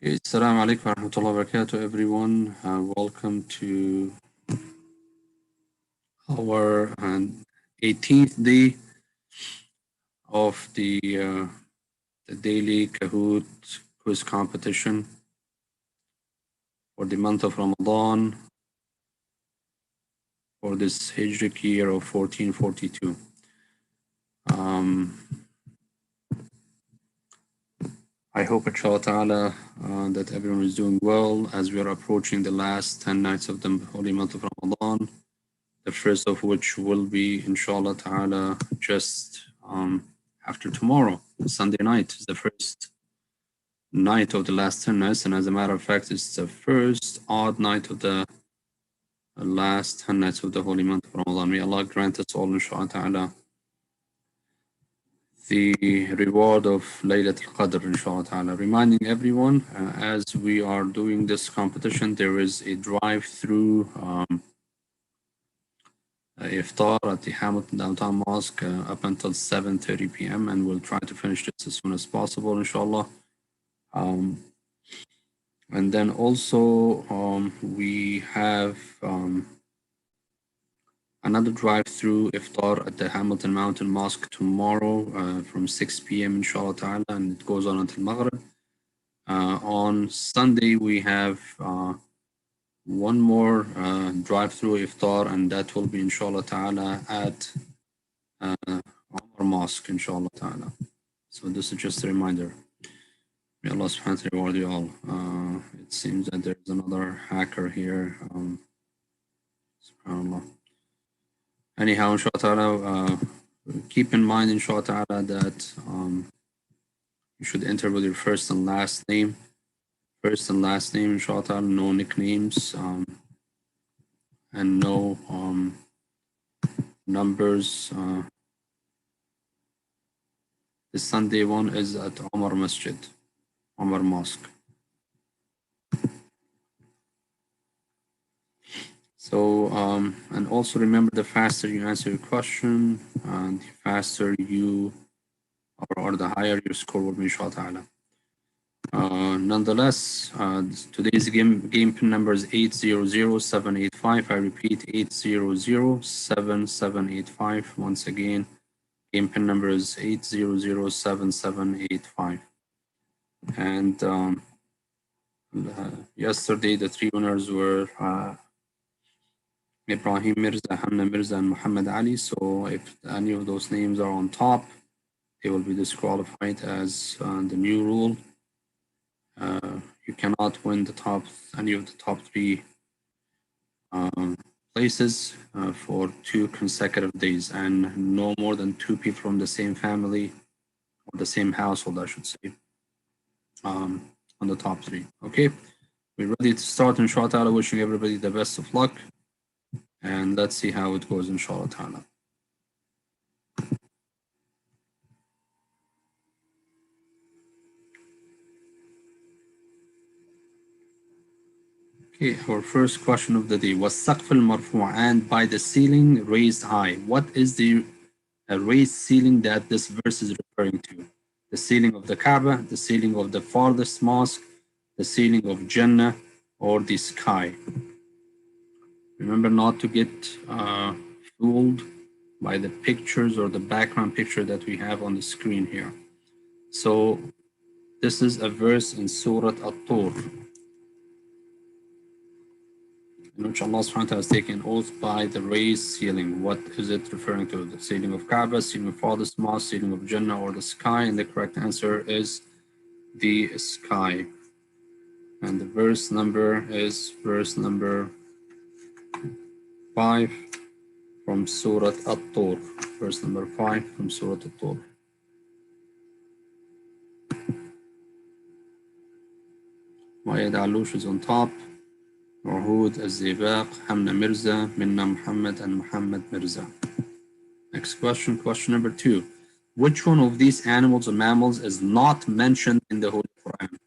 Assalamu alaikum wa rahmatullahi wa barakatuh, everyone. Welcome to our 18th day of the daily Kahoot quiz competition for the month of Ramadan for this Hijric year of 1442. I hope, inshallah ta'ala, that everyone is doing well as we are approaching the last 10 nights of the holy month of Ramadan. The first of which will be, inshallah ta'ala, just after tomorrow, Sunday night, is the first night of the last 10 nights. And as a matter of fact, it's the first odd night of the last 10 nights of the holy month of Ramadan. May Allah grant us all, inshallah ta'ala, the reward of Laylat al-Qadr, inshallah ta'ala. Reminding everyone, as we are doing this competition, there is a drive-through iftar at the Hamilton Downtown Mosque up until 7:30 p.m. and we'll try to finish this as soon as possible, inshallah. And then also we have another drive-through iftar at the Hamilton Mountain Mosque tomorrow from 6 p.m. inshallah ta'ala, and it goes on until Maghrib. On Sunday we have one more drive-through iftar, and that will be inshallah ta'ala at our mosque, inshallah ta'ala. So this is just a reminder. May Allah subhanahu wa ta'ala reward you all. It seems that there's another hacker here. SubhanAllah. Anyhow, inshallah ta'ala, keep in mind, inshallah ta'ala, that you should enter with your first and last name. First and last name, inshallah ta'ala, no nicknames, and no numbers. The Sunday one is at Omar Masjid, Omar Mosque. So, and also remember, the faster you answer your question, the faster you, or the higher your score will be, inshallah ta'ala. Nonetheless, today's game pin number is 800785. I repeat, 8007785. Once again, game pin number is 8007785. And yesterday, the three winners were Ibrahim Mirza, Hamna Mirza, and Muhammad Ali. So if any of those names are on top, they will be disqualified as the new rule. You cannot win any of the top three places for 2 consecutive days, and no more than 2 people from the same family or the same household, I should say, on the top 3. Okay, we're ready to start, inshallah ta'ala. Wishing everybody the best of luck, and let's see how it goes, inshallah ta'ala. Okay, our first question of the day was سقف المرفوع, and by the ceiling raised high. What is the raised ceiling that this verse is referring to? The ceiling of the Kaaba, the ceiling of the farthest mosque, the ceiling of Jannah, or the sky? Remember not to get fooled by the pictures or the background picture that we have on the screen here. So this is a verse in Surah At-Tur, in which Allah subhanahu wa ta'ala has taken oath by the raised ceiling. What is it referring to? The ceiling of Kaaba, ceiling of farthest mosque, ceiling of Jannah, or the sky? And the correct answer is the sky. And the verse number is verse number 5 from Surah At-Tur. Verse number 5 from Surah At-Tur. Wa'id Alush is on top. Rahud Az-Zibaq, Hamna Mirza, Minna Muhammad, and Muhammad Mirza. Next question, question number 2. Which one of these animals or mammals is not mentioned in the Holy Quran?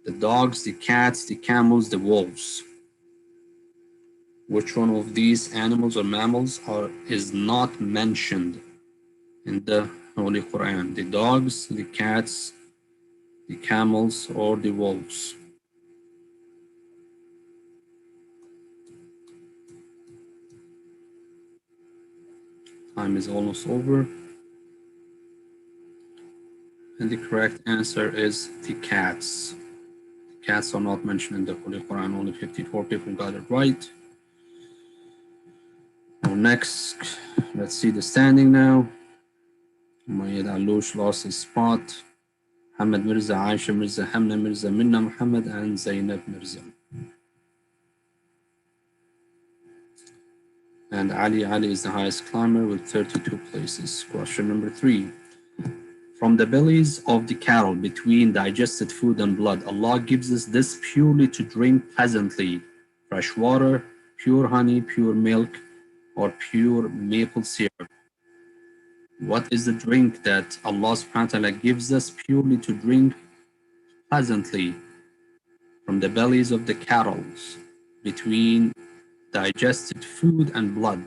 The dogs, the cats, the camels, the wolves. Which one of these animals or mammals is not mentioned in the Holy Quran? The dogs, the cats, the camels, or the wolves? Time is almost over. And the correct answer is the cats. The cats are not mentioned in the Holy Quran. Only 54 people got it right. Now next, let's see the standing now. Mayed Aloush lost his spot. Hamad Mirza, Aisha Mirza, Hamna Mirza, Minna Muhammad, and Zainab Mirza. And Ali is the highest climber with 32 places. Question number 3. From the bellies of the cattle, between digested food and blood, Allah gives us this purely to drink pleasantly: fresh water, pure honey, pure milk, or pure maple syrup. What is the drink that Allah subhanahu wa ta'ala gives us purely to drink pleasantly from the bellies of the cattle, between digested food and blood?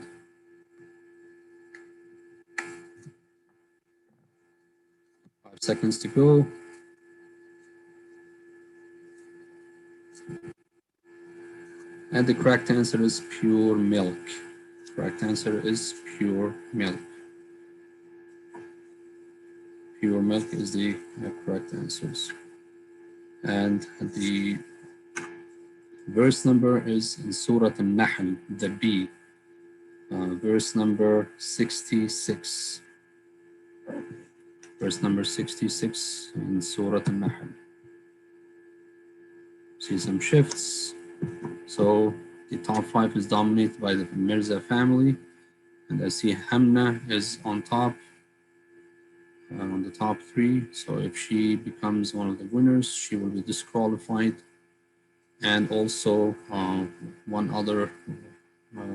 5 seconds to go. And the correct answer is pure milk. Correct answer is pure milk. Pure milk is the correct answers. And the verse number is in Surah Al-Nahl, the B, verse number 66. Verse number 66 in Surah Al-Nahl. See some shifts. So the top 5 is dominated by the Mirza family. And I see Hamna is on top, on the top 3. So if she becomes one of the winners, she will be disqualified. And also one other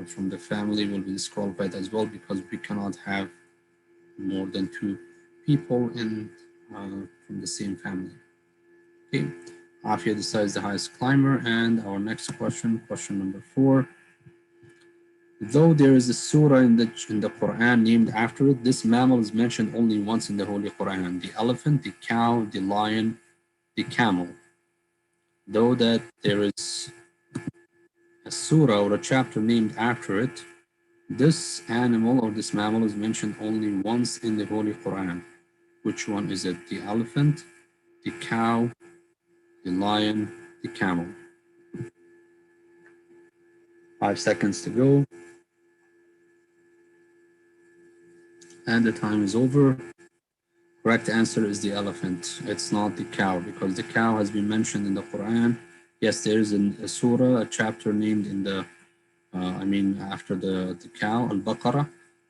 from the family will be disqualified as well, because we cannot have more than 2 people in from the same family. Okay, Afia decides the highest climber. And our next question, question number 4. Though there is a surah in the Quran named after it, this mammal is mentioned only once in the Holy Quran: the elephant, the cow, the lion, the camel. Though that there is a surah or a chapter named after it, this animal or this mammal is mentioned only once in the Holy Quran. Which one is it? The elephant, the cow, the lion, the camel? 5 seconds to go. And the time is over. Correct answer is the elephant. It's not the cow, because the cow has been mentioned in the Quran. Yes, there is a surah, a chapter named in the, after the cow, Al-Baqarah,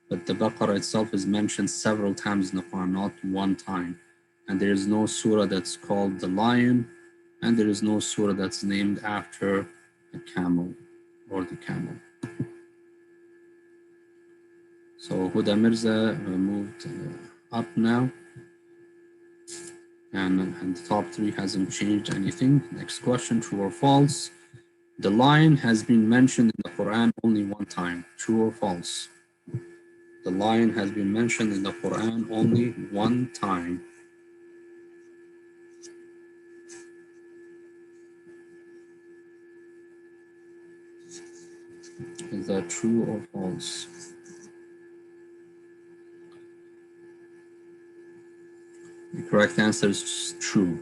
but the Baqarah itself is mentioned several times in the Quran, not one time. And there is no surah that's called the lion, and there is no surah that's named after a camel or the camel. So Huda Mirza moved up now. And the top 3 hasn't changed anything. Next question, true or false? The lion has been mentioned in the Quran only one time. True or false? The lion has been mentioned in the Quran only one time. Is that true or false? The correct answer is true.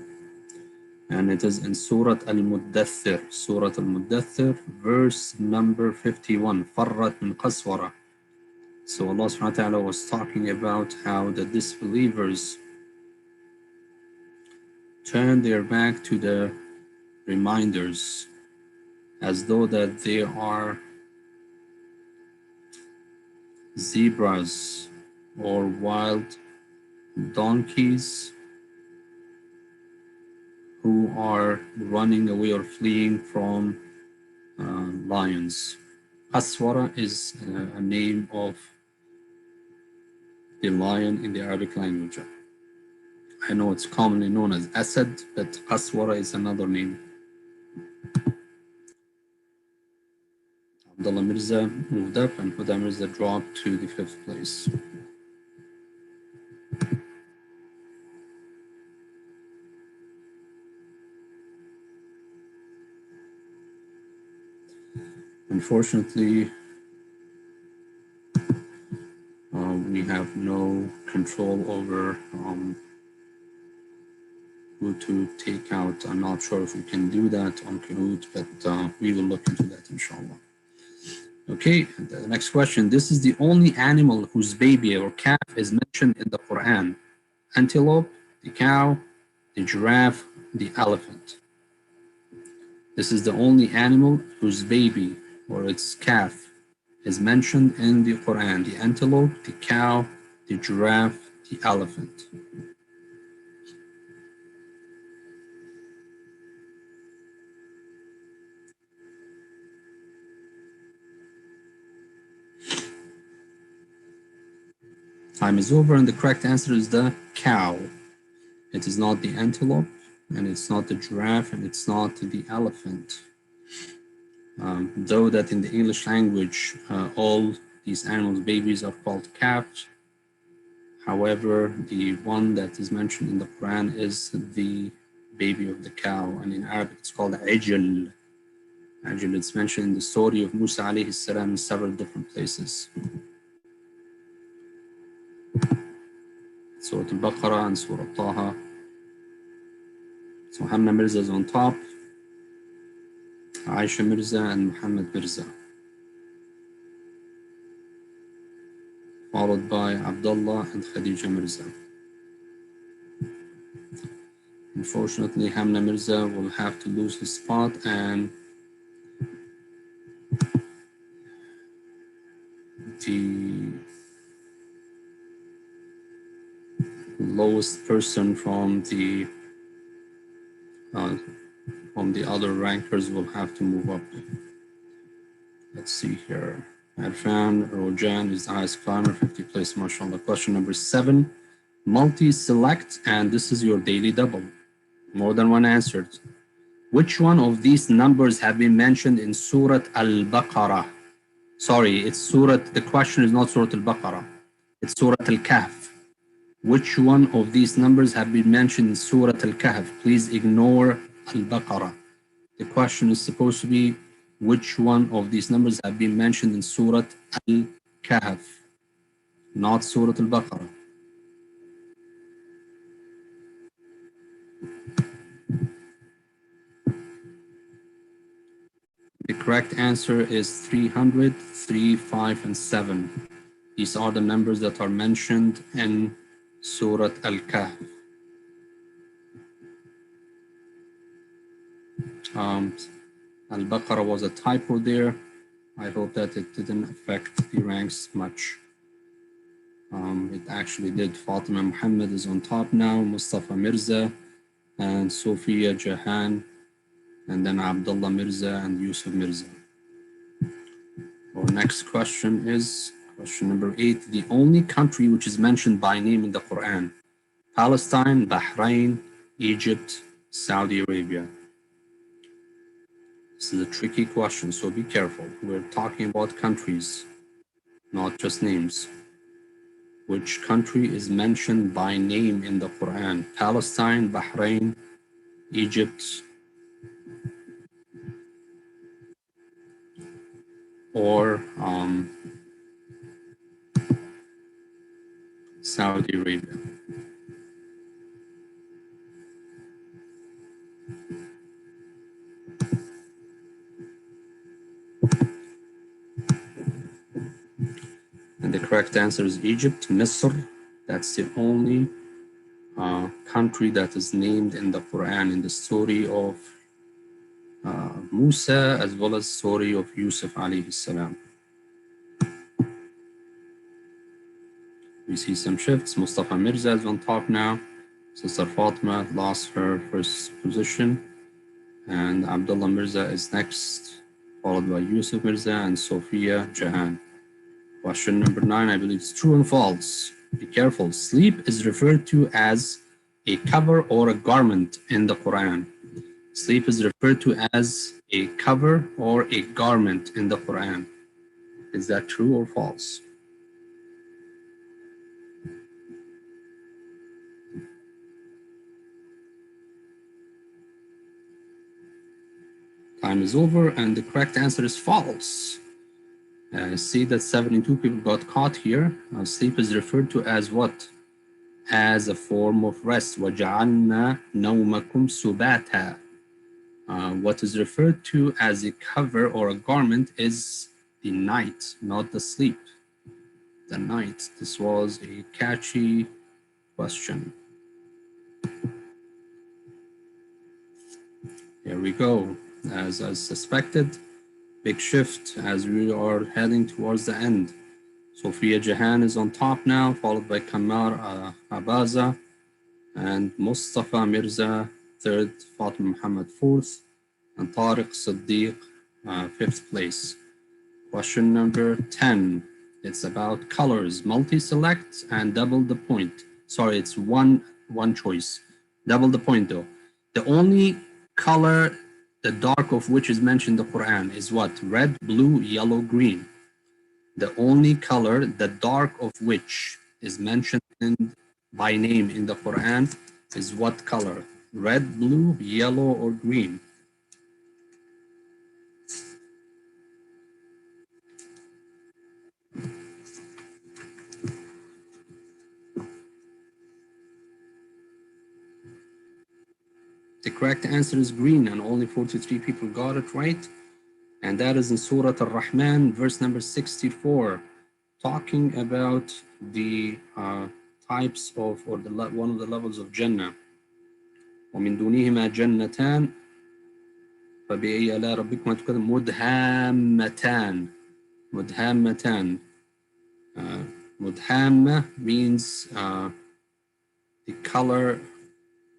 And it is in Surah Al-Muddathir. Surah Al-Muddathir, verse number 51. Farrat min qaswara. So Allah subhanahu wa ta'ala was talking about how the disbelievers turn their back to the reminders, as though that they are zebras or wild donkeys who are running away or fleeing from lions. Aswara is a name of the lion in the Arabic language. I know it's commonly known as Asad, but Aswara is another name. Abdullah Mirza moved up and Huda Mirza dropped to the 5th place. Unfortunately, we have no control over who to take out. I'm not sure if we can do that on Kahoot, but we will look into that, inshallah. Okay, the next question. This is the only animal whose baby or calf is mentioned in the Quran. Antelope, the cow, the giraffe, the elephant. This is the only animal whose baby or its calf is mentioned in the Quran. The antelope, the cow, the giraffe, the elephant. Time is over, and the correct answer is the cow. It is not the antelope, and it's not the giraffe, and it's not the elephant. Though that in the English language, all these animals' babies are called calves. However, the one that is mentioned in the Quran is the baby of the cow, and in Arabic it's called ajl. Ajl, it's mentioned in the story of Musa alayhi salam in several different places. Surah Al-Baqarah and Surah Taha. So Hamna Mirza is on top, Aisha Mirza and Muhammad Mirza, followed by Abdullah and Khadija Mirza. Unfortunately, Hamna Mirza will have to lose his spot, and the lowest person from the other rankers will have to move up. Let's see here. Arfan Rojan is the highest climber, 50 place, mashallah. Question number 7. Multi-select, and this is your daily double. More than one answered. Which one of these numbers have been mentioned in Surah Al-Baqarah? Sorry, it's Surah, the question is not Surah Al-Baqarah. It's Surah Al-Kahf. Which one of these numbers have been mentioned in Surah Al-Kahf? Please ignore Al-Baqarah. The question is supposed to be, which one of these numbers have been mentioned in Surah Al-Kahf, not Surah Al-Baqarah. The correct answer is 300, 3, 5, and 7. These are the numbers that are mentioned in Surah Al-Kahf. Al-Baqarah was a typo there. I hope that it didn't affect the ranks much. It actually did. Fatima Muhammad is on top now, Mustafa Mirza, and Sophia Jahan, and then Abdullah Mirza and Yusuf Mirza. Our next question is question number 8. The only country which is mentioned by name in the Quran: Palestine, Bahrain, Egypt, Saudi Arabia. This is a tricky question, so be careful. We're talking about countries, not just names. Which country is mentioned by name in the Quran? Palestine, Bahrain, Egypt, or Saudi Arabia. And the correct answer is Egypt, Misr. That's the only country that is named in the Quran in the story of Musa, as well as story of Yusuf alayhi salam. We see some shifts. Mustafa Mirza is on top now. Sister Fatima lost her first position, and Abdullah Mirza is next, followed by Yusuf Mirza and Sophia Jahan. Question number 9, I believe it's true and false. Be careful. Sleep is referred to as a cover or a garment in the Quran. Sleep is referred to as a cover or a garment in the Quran. Is that true or false? Time is over, and the correct answer is false. See that 72 people got caught here. Sleep is referred to as what? As a form of rest. وَجَعَلْنَا نَوْمَكُمْ سُبَاتًا. What is referred to as a cover or a garment is the night, not the sleep. The night. This was a catchy question. Here we go. As I suspected, big shift as we are heading towards the end. Sophia Jahan is on top now, followed by Kamar Abaza and Mustafa Mirza, third, Fatima Muhammad, fourth, and Tariq Siddiq, fifth place. Question number 10. It's about colors. Multi-select and double the point. Sorry, it's one choice. Double the point though. The only color, the dark of which is mentioned in the Quran is what? Red, blue, yellow, green. The only color, the dark of which is mentioned by name in the Quran is what color? Red, blue, yellow, or green? The correct answer is green, and only 43 people got it right. And that is in Surah Al-Rahman, verse number 64, talking about the types of, or one of the levels of Jannah. وَمِن دُونِهِمَا جَنَّتَانِ فَبِأَيِّ آلَاءِ رَبِّكُمَا تُكَذِّبَانِ مُدْهَامَّتَانِ. مُدْهَامَّتَانِ. Mudhamma means the color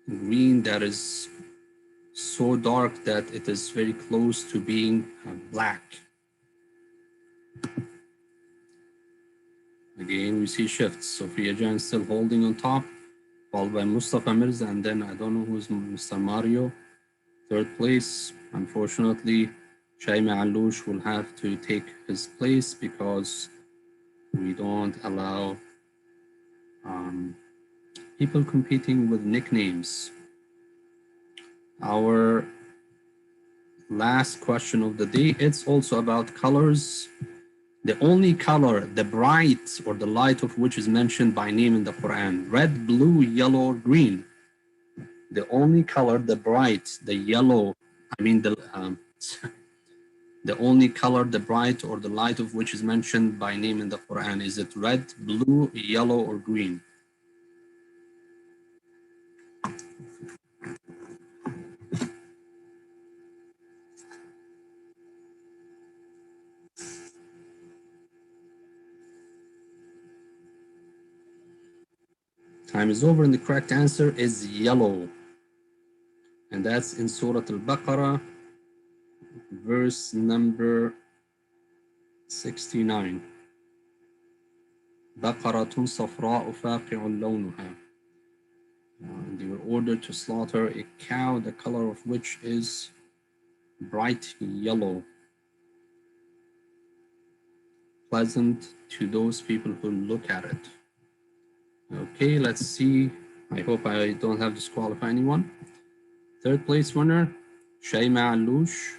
green that is so dark that it is very close to being black. Again, we see shifts. Sophia Jan still holding on top, followed by Mustafa Mirza, and then I don't know who's Mr. Mario. Third place, unfortunately, Shaima Aloush will have to take his place because we don't allow people competing with nicknames. Our last question of the day, it's also about colors. The only color, the bright or the light of which is mentioned by name in the Quran, red, blue, yellow, or green. The only color, the bright, the yellow, the only color, the bright or the light of which is mentioned by name in the Quran, is it red, blue, yellow, or green? Time is over, and the correct answer is yellow. And that's in Surah Al-Baqarah, verse number 69. بقرة صفراء فاقع لونها. They were ordered to slaughter a cow, the color of which is bright yellow, pleasant to those people who look at it. Okay, let's see. I hope I don't have to disqualify anyone. Third place winner, Shaima Aloush.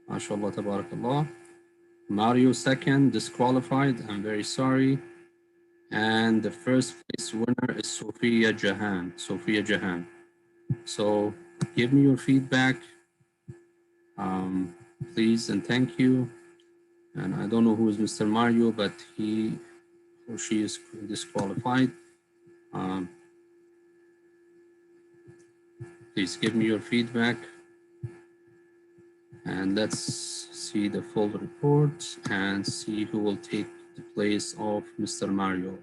MashaAllah, tabarakallah. Mario second, disqualified. I'm very sorry. And the first place winner is Sophia Jahan. Sophia Jahan. So give me your feedback, please, and thank you. And I don't know who is Mr. Mario, but he or she is disqualified. Please give me your feedback. And let's see the full report and see who will take the place of Mr. Mario.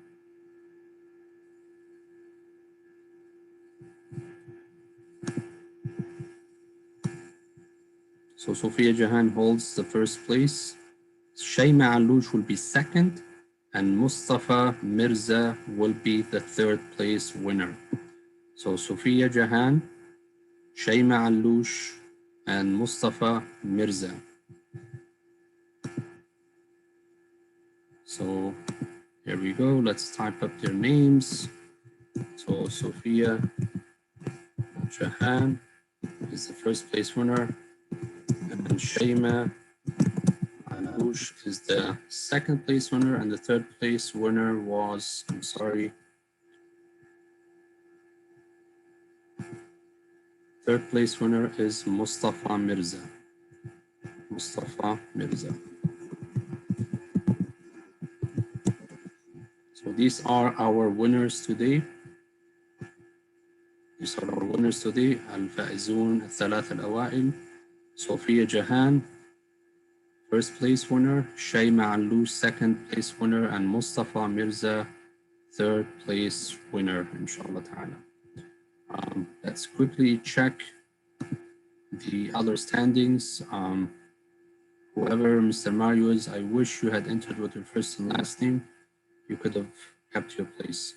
So Sophia Jahan holds the first place. Shaima Aloush will be second, and Mustafa Mirza will be the third place winner. So Sophia Jahan, Shaima Aloush, and Mustafa Mirza. So here we go. Let's type up their names. So Sophia Jahan is the first place winner. Shayma Anush is the second place winner, and the third place winner was, I'm sorry, third place winner is Mustafa Mirza. Mustafa Mirza. So these are our winners today. These are our winners today. الفائزون الثلاثة الأوائل. Sophia Jahan, first place winner. Shayma Alou, second place winner. And Mustafa Mirza, third place winner, inshallah ta'ala. Let's quickly check the other standings. Whoever Mr. Mario is, I wish you had entered with your first and last name. You could have kept your place.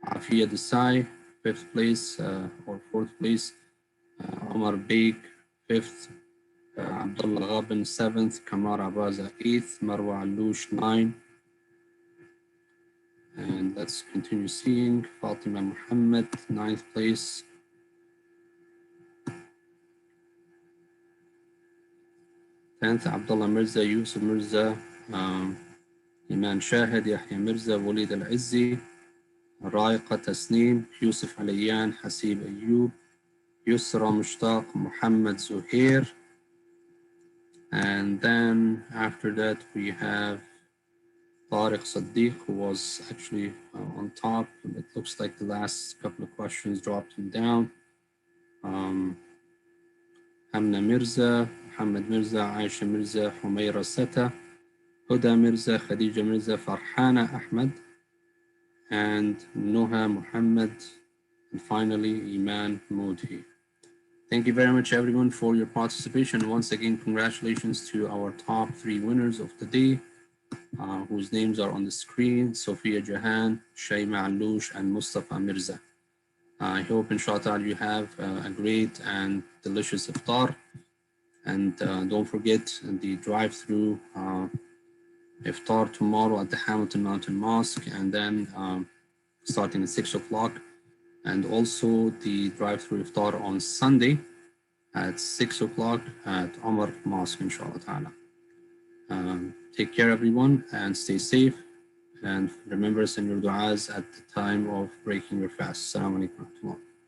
Afia Desai, fifth place or fourth place. Omar Beg, fifth. Abdullah Ghabin, seventh. Kamar Abaza, eighth. Marwa Aloush, nine. And let's continue seeing. Fatima Muhammad, ninth place. 10th, Abdullah Mirza, Yusuf Mirza, Iman Shahid, Yahya Mirza, Walid Al-Izzi, Raiqa Tasneem, Yusuf Aliyan, Hasib Ayyub, Yusra Mushtaq, Muhammad Zuhair. And then after that, we have Tariq Saddiq, who was actually on top. It looks like the last couple of questions dropped him down. Hamna Mirza, Muhammad Mirza, Aisha Mirza, Humayra Seta, Huda Mirza, Khadija Mirza, Farhana Ahmed, and Noha Muhammad, and finally Iman Modhi. Thank you very much, everyone, for your participation. Once again, congratulations to our top three winners of the day, whose names are on the screen: Sophia Jahan, Shayma Aloush, and Mustafa Mirza. I hope, inshallah, you have a great and delicious iftar. And don't forget the drive-through iftar tomorrow at the Hamilton Mountain Mosque, and then starting at 6 o'clock. And also the drive-through iftar on Sunday at 6 o'clock at Omar Mosque, inshallah ta'ala. Take care, everyone, and stay safe. And remember, send your du'as at the time of breaking your fast. Assalamu alaikum.